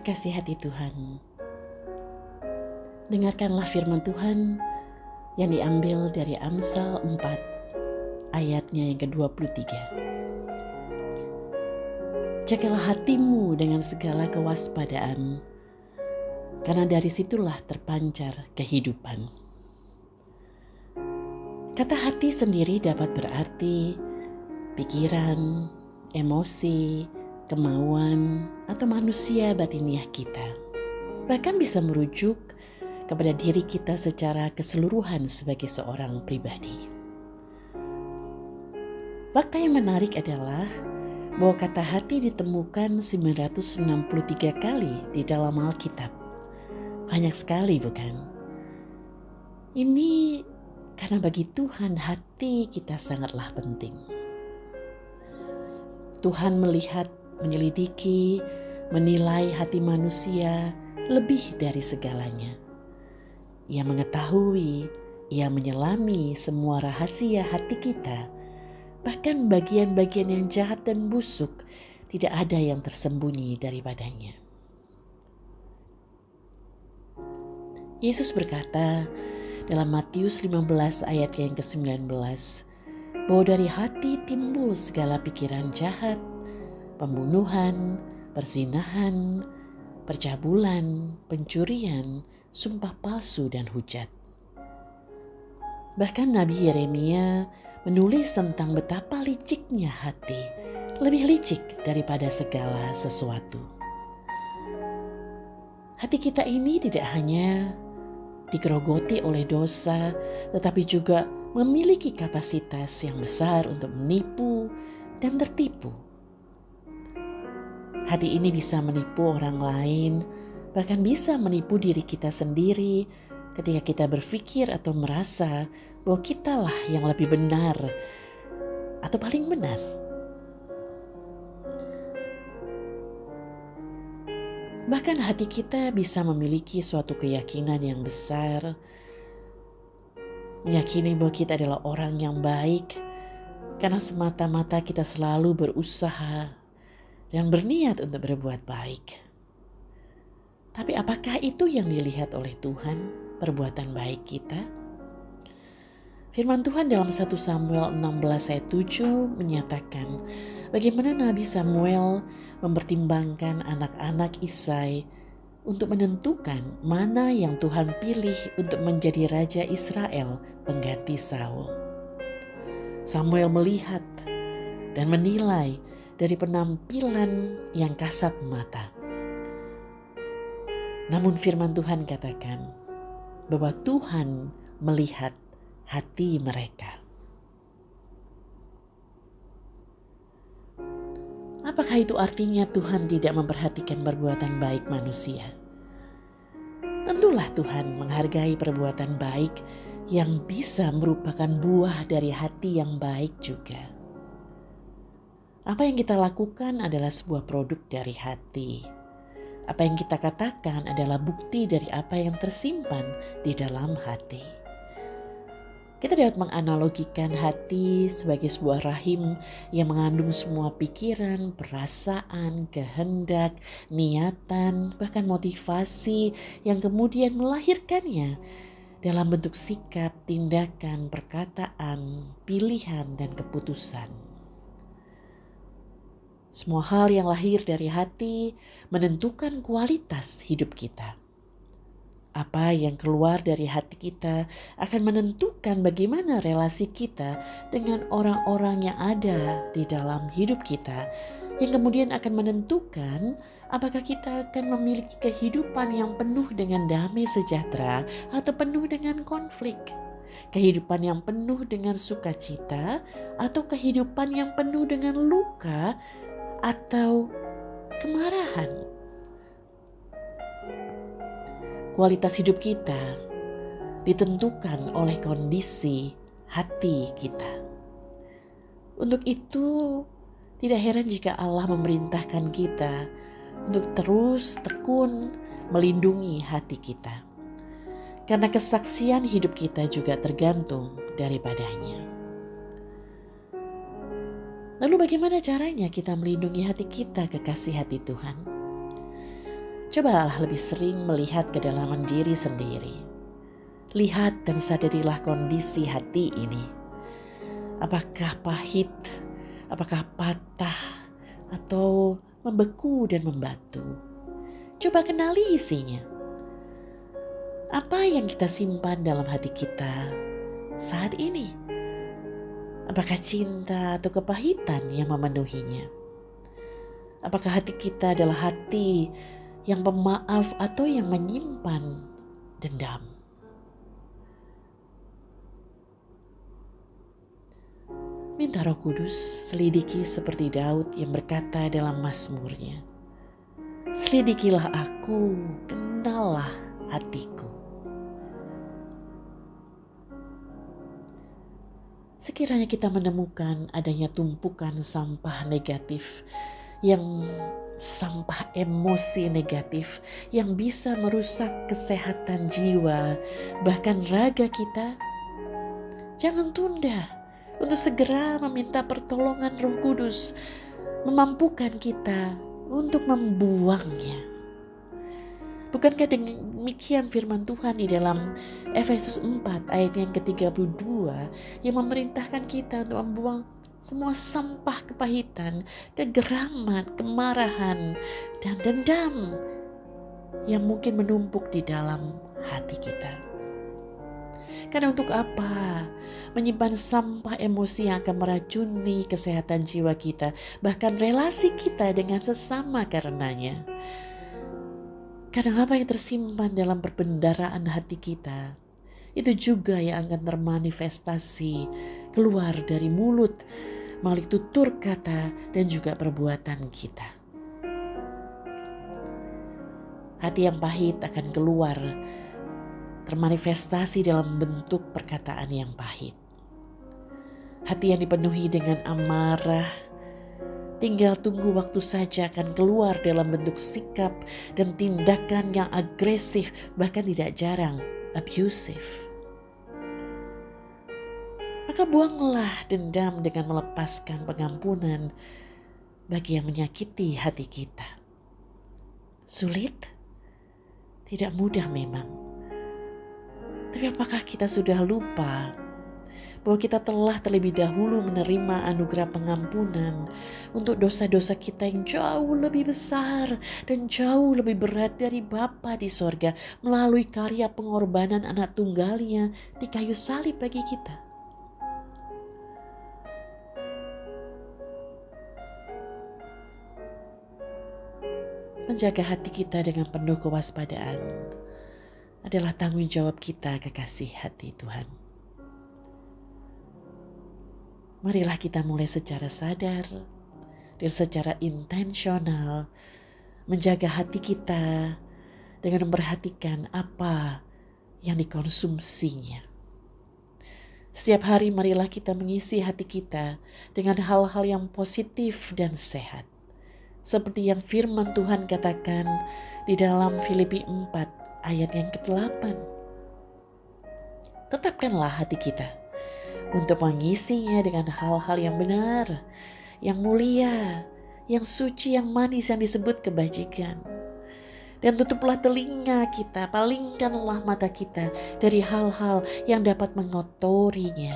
kekasih hati Tuhan, dengarkanlah firman Tuhan yang diambil dari Amsal 4 ayatnya yang ke-23. Jagalah hatimu dengan segala kewaspadaan, karena dari situlah terpancar kehidupan. Kata hati sendiri dapat berarti pikiran, emosi, kemauan, atau manusia batiniah kita. Bahkan bisa merujuk kepada diri kita secara keseluruhan sebagai seorang pribadi. Fakta yang menarik adalah bahwa kata hati ditemukan 963 kali di dalam Alkitab. Banyak sekali, bukan? Ini karena bagi Tuhan hati kita sangatlah penting. Tuhan melihat, menyelidiki, menilai hati manusia lebih dari segalanya. Ia mengetahui, ia menyelami semua rahasia hati kita. Bahkan bagian-bagian yang jahat dan busuk tidak ada yang tersembunyi daripadanya. Yesus berkata dalam Matius 15 ayat yang ke-19 bahwa dari hati timbul segala pikiran jahat, pembunuhan, perzinahan, percabulan, pencurian, sumpah palsu, dan hujat. Bahkan Nabi Yeremia menulis tentang betapa liciknya hati, lebih licik daripada segala sesuatu. Hati kita ini tidak hanya digerogoti oleh dosa, tetapi juga memiliki kapasitas yang besar untuk menipu dan tertipu. Hati ini bisa menipu orang lain, bahkan bisa menipu diri kita sendiri ketika kita berpikir atau merasa bahwa kitalah yang lebih benar atau paling benar. Bahkan hati kita bisa memiliki suatu keyakinan yang besar, meyakini bahwa kita adalah orang yang baik karena semata-mata kita selalu berusaha dan berniat untuk berbuat baik. Tapi apakah itu yang dilihat oleh Tuhan, perbuatan baik kita? Firman Tuhan dalam 1 Samuel 16 ayat 7 menyatakan bagaimana Nabi Samuel mempertimbangkan anak-anak Isai untuk menentukan mana yang Tuhan pilih untuk menjadi raja Israel pengganti Saul. Samuel melihat dan menilai dari penampilan yang kasat mata. Namun firman Tuhan katakan bahwa Tuhan melihat hati mereka. Apakah itu artinya Tuhan tidak memperhatikan perbuatan baik manusia? Tentulah Tuhan menghargai perbuatan baik yang bisa merupakan buah dari hati yang baik juga. Apa yang kita lakukan adalah sebuah produk dari hati. Apa yang kita katakan adalah bukti dari apa yang tersimpan di dalam hati. Kita dapat menganalogikan hati sebagai sebuah rahim yang mengandung semua pikiran, perasaan, kehendak, niatan, bahkan motivasi yang kemudian melahirkannya dalam bentuk sikap, tindakan, perkataan, pilihan, dan keputusan. Semua hal yang lahir dari hati menentukan kualitas hidup kita. Apa yang keluar dari hati kita akan menentukan bagaimana relasi kita dengan orang-orang yang ada di dalam hidup kita, yang kemudian akan menentukan apakah kita akan memiliki kehidupan yang penuh dengan damai sejahtera atau penuh dengan konflik. Kehidupan yang penuh dengan sukacita atau kehidupan yang penuh dengan luka atau kemarahan. Kualitas hidup kita ditentukan oleh kondisi hati kita. Untuk itu, tidak heran jika Allah memerintahkan kita untuk terus tekun melindungi hati kita. Karena kesaksian hidup kita juga tergantung daripadanya. Lalu bagaimana caranya kita melindungi hati kita, kekasih hati Tuhan? Cobalah lebih sering melihat kedalaman diri sendiri. Lihat dan sadarilah kondisi hati ini. Apakah pahit, apakah patah, atau membeku dan membatu? Coba kenali isinya. Apa yang kita simpan dalam hati kita saat ini? Apakah cinta atau kepahitan yang memenuhinya? Apakah hati kita adalah hati yang pemaaf atau yang menyimpan dendam? Minta Roh Kudus selidiki seperti Daud yang berkata dalam Mazmurnya, "Selidikilah aku, kenallah hatiku." Sekiranya kita menemukan adanya tumpukan sampah negatif, sampah emosi negatif yang bisa merusak kesehatan jiwa, bahkan raga kita, jangan tunda untuk segera meminta pertolongan Roh Kudus, memampukan kita untuk membuangnya. Bukankah demikian firman Tuhan di dalam Efesus 4 ayat yang ke-32 yang memerintahkan kita untuk membuang semua sampah kepahitan, kegeraman, kemarahan, dan dendam yang mungkin menumpuk di dalam hati kita. Karena untuk apa menyimpan sampah emosi yang akan meracuni kesehatan jiwa kita, bahkan relasi kita dengan sesama karenanya. Karena apa yang tersimpan dalam perbendaharaan hati kita, itu juga yang akan termanifestasi keluar dari mulut, melalui tutur kata dan juga perbuatan kita. Hati yang pahit akan keluar, termanifestasi dalam bentuk perkataan yang pahit. Hati yang dipenuhi dengan amarah, tinggal tunggu waktu saja akan keluar dalam bentuk sikap dan tindakan yang agresif, bahkan tidak jarang abusif. Maka buanglah dendam dengan melepaskan pengampunan bagi yang menyakiti hati kita. Sulit? Tidak mudah memang. Tapi apakah kita sudah lupa bahwa kita telah terlebih dahulu menerima anugerah pengampunan untuk dosa-dosa kita yang jauh lebih besar dan jauh lebih berat dari Bapa di sorga melalui karya pengorbanan anak tunggalnya di kayu salib bagi kita? Menjaga hati kita dengan penuh kewaspadaan adalah tanggung jawab kita, kekasih hati Tuhan. Marilah kita mulai secara sadar dan secara intensional menjaga hati kita dengan memperhatikan apa yang dikonsumsinya. Setiap hari marilah kita mengisi hati kita dengan hal-hal yang positif dan sehat. Seperti yang firman Tuhan katakan di dalam Filipi 4 ayat yang ke-8. Tetapkanlah hati kita untuk mengisinya dengan hal-hal yang benar, yang mulia, yang suci, yang manis, yang disebut kebajikan. Dan tutuplah telinga kita, palingkanlah mata kita dari hal-hal yang dapat mengotorinya.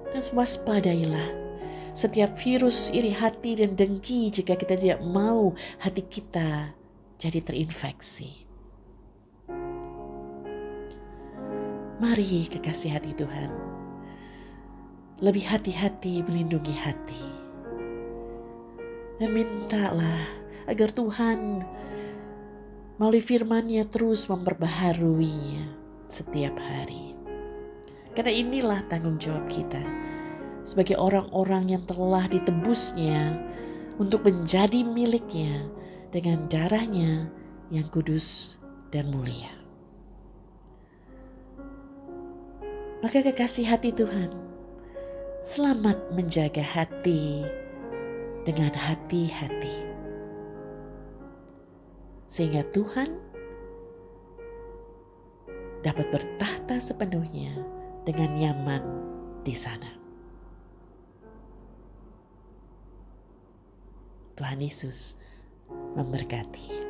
Dan waspadailah setiap virus iri hati dan dengki jika kita tidak mau hati kita jadi terinfeksi. Mari kekasih hati Tuhan, lebih hati-hati melindungi hati. Dan mintalah agar Tuhan melalui firman-Nya terus memperbaharuinya setiap hari. Karena inilah tanggung jawab kita sebagai orang-orang yang telah ditebusnya untuk menjadi miliknya dengan darahnya yang kudus dan mulia. Maka kekasih hati Tuhan, selamat menjaga hati dengan hati-hati. Sehingga Tuhan dapat bertahta sepenuhnya dengan nyaman di sana. Tuhan Yesus memberkati.